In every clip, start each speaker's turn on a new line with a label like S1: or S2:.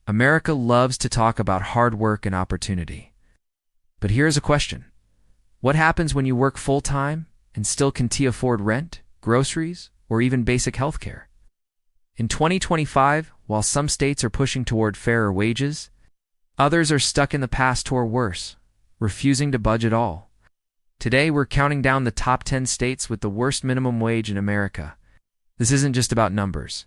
S1: America loves to talk about hard work and opportunity. But here's a question. What happens when you work full-time and still can't afford rent, groceries, or even basic health care? In 2025, while some states are pushing toward fairer wages, others are stuck in the past or worse, refusing to budge at all. Today, we're counting down the top 10 states with the worst minimum wage in America. This isn't just about numbers.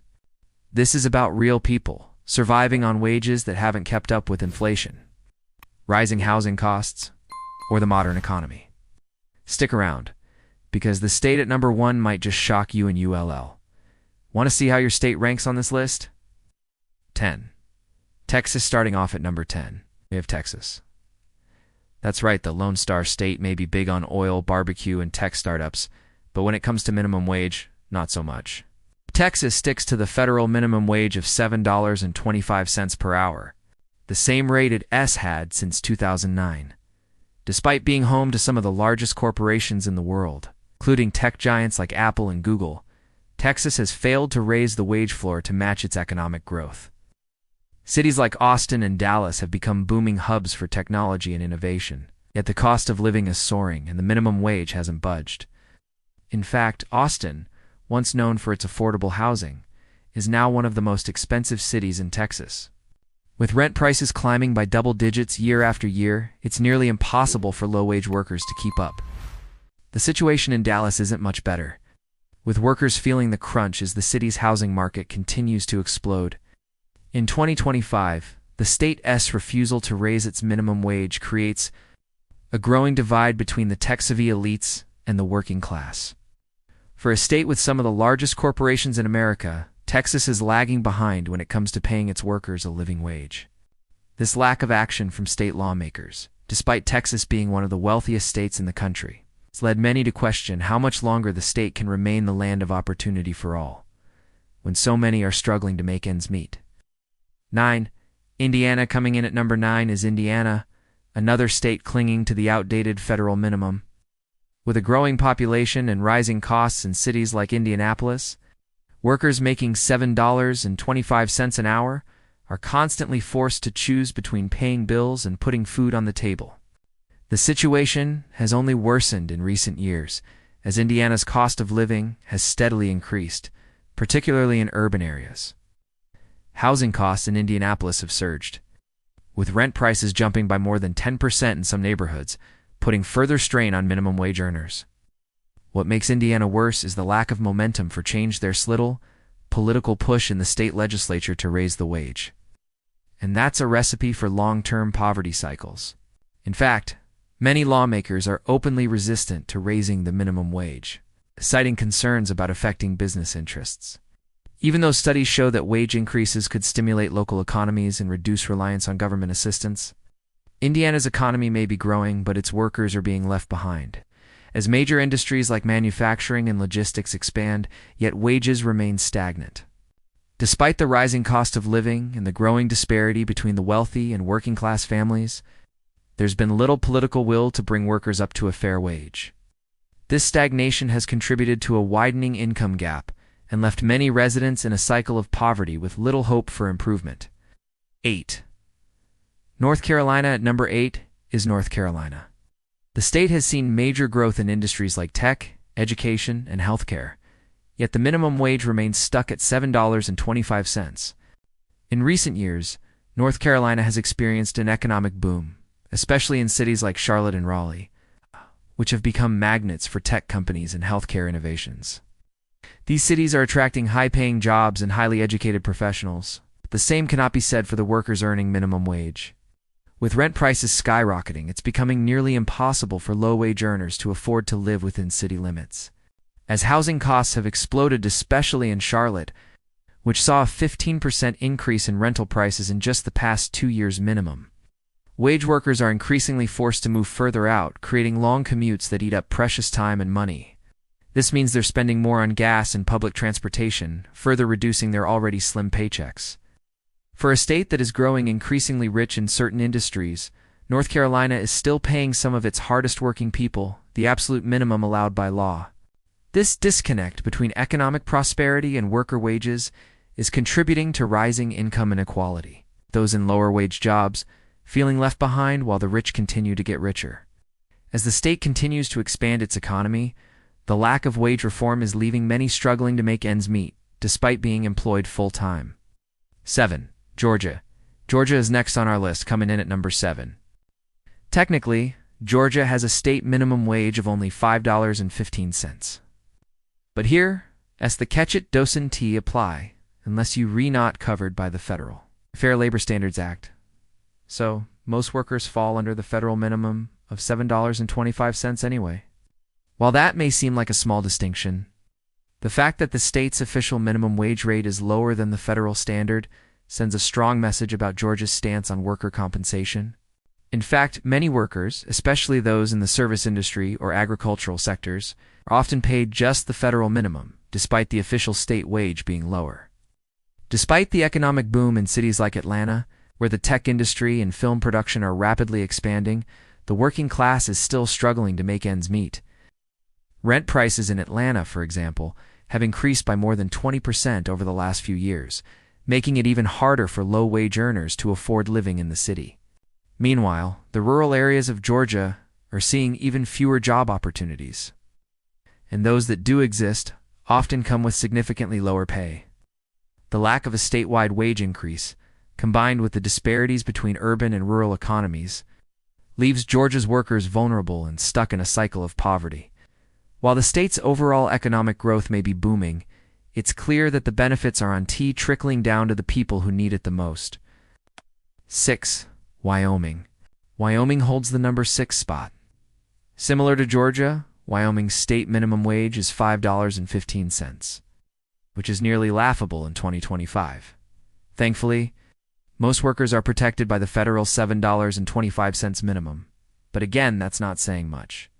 S1: This is about real people surviving on wages that haven't kept up with inflation, rising housing costs, or the modern economy. Stick around, because the state at number 1 might just shock you and ULL. Want to see how your state ranks on this list? 10. Texas starting off at number 10. We have Texas. That's right, the Lone Star State may be big on oil, barbecue, and tech startups, but when it comes to minimum wage, not so much. Texas sticks to the federal minimum wage of $7.25 per hour, the same rate it has had since 2009. Despite being home to some of the largest corporations in the world, including tech giants like Apple and Google, Texas has failed to raise the wage floor to match its economic growth. Cities like Austin and Dallas have become booming hubs for technology and innovation, yet the cost of living is soaring and the minimum wage hasn't budged. In fact, Austin, once known for its affordable housing, is now one of the most expensive cities in Texas. With rent prices climbing by double digits year after year, it's nearly impossible for low-wage workers to keep up. The situation in Dallas isn't much better, with workers feeling the crunch as the city's housing market continues to explode. In 2025, the state's refusal to raise its minimum wage creates a growing divide between the tech-savvy elites and the working class. For a state with some of the largest corporations in America, Texas is lagging behind when it comes to paying its workers a living wage. This lack of action from state lawmakers, despite Texas being one of the wealthiest states in the country, has led many to question how much longer the state can remain the land of opportunity for all, when so many are struggling to make ends meet. 9. Indiana. Coming in at number 9 is Indiana, another state clinging to the outdated federal minimum. With a growing population and rising costs in cities like Indianapolis, workers making $7.25 an hour are constantly forced to choose between paying bills and putting food on the table. The situation has only worsened in recent years, as Indiana's cost of living has steadily increased, particularly in urban areas. Housing costs in Indianapolis have surged, with rent prices jumping by more than 10% in some neighborhoods, putting further strain on minimum wage earners. What makes Indiana worse is the lack of momentum for change. There's little political push in the state legislature to raise the wage. And that's a recipe for long-term poverty cycles. In fact, many lawmakers are openly resistant to raising the minimum wage, citing concerns about affecting business interests. Even though studies show that wage increases could stimulate local economies and reduce reliance on government assistance, Indiana's economy may be growing, but its workers are being left behind. As major industries like manufacturing and logistics expand, yet wages remain stagnant. Despite the rising cost of living and the growing disparity between the wealthy and working-class families, there's been little political will to bring workers up to a fair wage. This stagnation has contributed to a widening income gap and left many residents in a cycle of poverty with little hope for improvement. 8. North Carolina. At number 8 is North Carolina. The state has seen major growth in industries like tech, education, and healthcare, yet the minimum wage remains stuck at $7.25. In recent years, North Carolina has experienced an economic boom, especially in cities like Charlotte and Raleigh, which have become magnets for tech companies and healthcare innovations. These cities are attracting high-paying jobs and highly educated professionals, but the same cannot be said for the workers earning minimum wage. With rent prices skyrocketing, it's becoming nearly impossible for low-wage earners to afford to live within city limits. As housing costs have exploded, especially in Charlotte, which saw a 15% increase in rental prices in just the past 2 years minimum, wage workers are increasingly forced to move further out, creating long commutes that eat up precious time and money. This means they're spending more on gas and public transportation, further reducing their already slim paychecks. For a state that is growing increasingly rich in certain industries, North Carolina is still paying some of its hardest-working people the absolute minimum allowed by law. This disconnect between economic prosperity and worker wages is contributing to rising income inequality. those in lower-wage jobs feeling left behind while the rich continue to get richer. As the state continues to expand its economy, the lack of wage reform is leaving many struggling to make ends meet, despite being employed full-time. 7. Georgia. Georgia is next on our list, coming in at number 7. Technically, Georgia has a state minimum wage of only $5.15. But here, as the catch-it docent T apply, unless you not covered by the Federal Fair Labor Standards Act. So, most workers fall under the federal minimum of $7.25 anyway. While that may seem like a small distinction, the fact that the state's official minimum wage rate is lower than the federal standard sends a strong message about Georgia's stance on worker compensation. In fact, many workers, especially those in the service industry or agricultural sectors, are often paid just the federal minimum, despite the official state wage being lower. Despite the economic boom in cities like Atlanta, where the tech industry and film production are rapidly expanding, the working class is still struggling to make ends meet. Rent prices in Atlanta, for example, have increased by more than 20% over the last few years, making it even harder for low-wage earners to afford living in the city. Meanwhile, the rural areas of Georgia are seeing even fewer job opportunities, and those that do exist often come with significantly lower pay. The lack of a statewide wage increase, combined with the disparities between urban and rural economies, leaves Georgia's workers vulnerable and stuck in a cycle of poverty. While the state's overall economic growth may be booming, it's clear that the benefits are on trickling down to the people who need it the most. 6. Wyoming. Wyoming holds the number 6 spot. Similar to Georgia, Wyoming's state minimum wage is $5.15, which is nearly laughable in 2025. Thankfully, most workers are protected by the federal $7.25 minimum, but again, that's not saying much.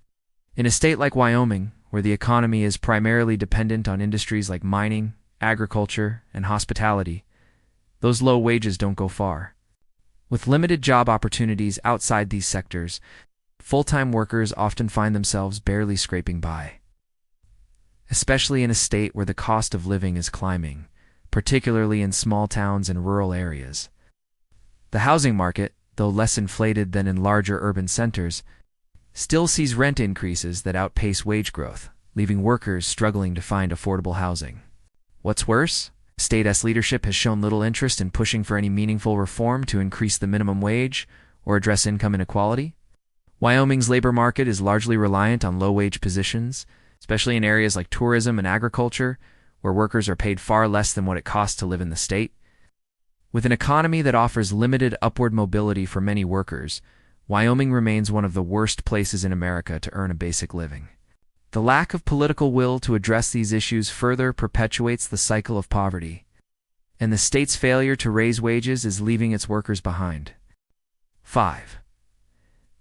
S1: In a state like Wyoming, where the economy is primarily dependent on industries like mining, agriculture, and hospitality, those low wages don't go far. With limited job opportunities outside these sectors, full-time workers often find themselves barely scraping by. Especially in a state where the cost of living is climbing, particularly in small towns and rural areas. The housing market, though less inflated than in larger urban centers, still sees rent increases that outpace wage growth, leaving workers struggling to find affordable housing. What's worse, state's leadership has shown little interest in pushing for any meaningful reform to increase the minimum wage or address income inequality. Wyoming's labor market is largely reliant on low-wage positions, especially in areas like tourism and agriculture, where workers are paid far less than what it costs to live in the state. With an economy that offers limited upward mobility for many workers, Wyoming remains one of the worst places in America to earn a basic living. The lack of political will to address these issues further perpetuates the cycle of poverty, and the state's failure to raise wages is leaving its workers behind. 5.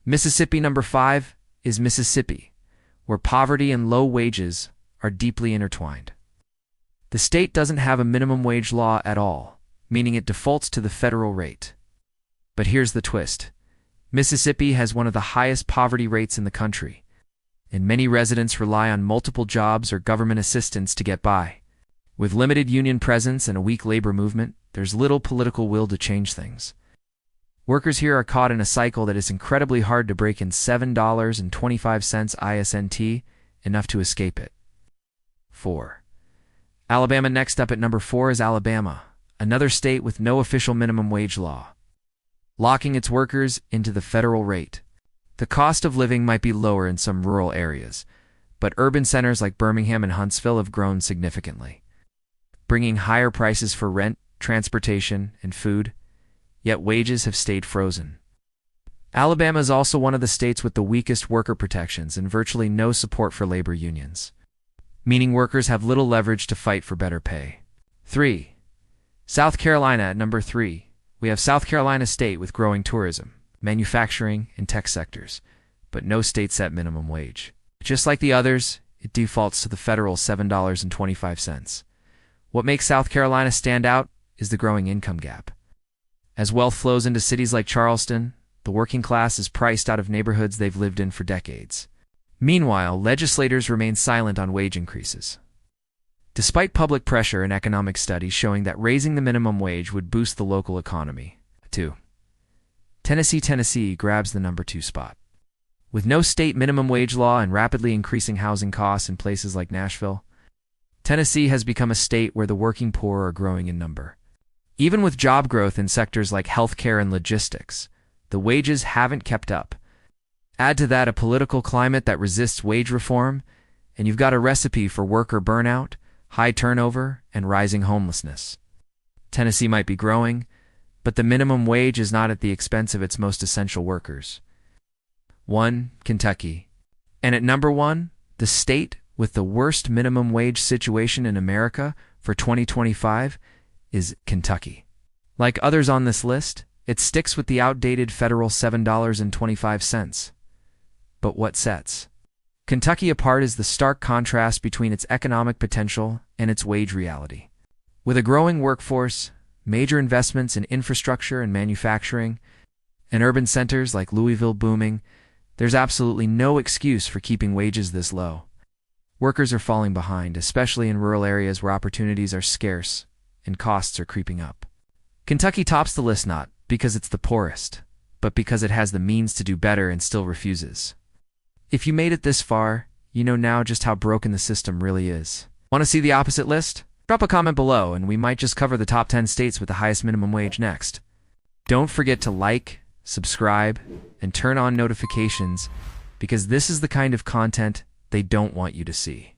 S1: Mississippi. Number 5 is Mississippi, where poverty and low wages are deeply intertwined. The state doesn't have a minimum wage law at all, meaning it defaults to the federal rate. But here's the twist. Mississippi has one of the highest poverty rates in the country, and many residents rely on multiple jobs or government assistance to get by. With limited union presence and a weak labor movement, there's little political will to change things. Workers here are caught in a cycle that is incredibly hard to break in $7.25 ISNT, enough to escape it. 4. Alabama. Next up at number 4 is Alabama, another state with no official minimum wage law, locking its workers into the federal rate. The cost of living might be lower in some rural areas, but urban centers like Birmingham and Huntsville have grown significantly, bringing higher prices for rent, transportation, and food, yet wages have stayed frozen. Alabama is also one of the states with the weakest worker protections and virtually no support for labor unions, meaning workers have little leverage to fight for better pay. 3. South Carolina. At number 3, we have South Carolina State with growing tourism, manufacturing, and tech sectors, but no state-set minimum wage. Just like the others, it defaults to the federal $7.25. What makes South Carolina stand out is the growing income gap. As wealth flows into cities like Charleston, the working class is priced out of neighborhoods they've lived in for decades. Meanwhile, legislators remain silent on wage increases. Despite public pressure and economic studies showing that raising the minimum wage would boost the local economy, 2. Tennessee grabs the number 2 spot. With no state minimum wage law and rapidly increasing housing costs in places like Nashville, Tennessee has become a state where the working poor are growing in number. Even with job growth in sectors like healthcare and logistics, the wages haven't kept up. Add to that a political climate that resists wage reform, and you've got a recipe for worker burnout, high turnover, and rising homelessness. Tennessee might be growing, but the minimum wage is not at the expense of its most essential workers. 1. Kentucky. And at number 1, the state with the worst minimum wage situation in America for 2025 is Kentucky. Like others on this list, it sticks with the outdated federal $7.25. But what sets Kentucky apart is the stark contrast between its economic potential and its wage reality. With a growing workforce, major investments in infrastructure and manufacturing, and urban centers like Louisville booming, there's absolutely no excuse for keeping wages this low. Workers are falling behind, especially in rural areas where opportunities are scarce and costs are creeping up. Kentucky tops the list not because it's the poorest, but because it has the means to do better and still refuses. If you made it this far, you know now just how broken the system really is. Want to see the opposite list? Drop a comment below and we might just cover the top 10 states with the highest minimum wage next. Don't forget to like, subscribe, and turn on notifications because this is the kind of content they don't want you to see.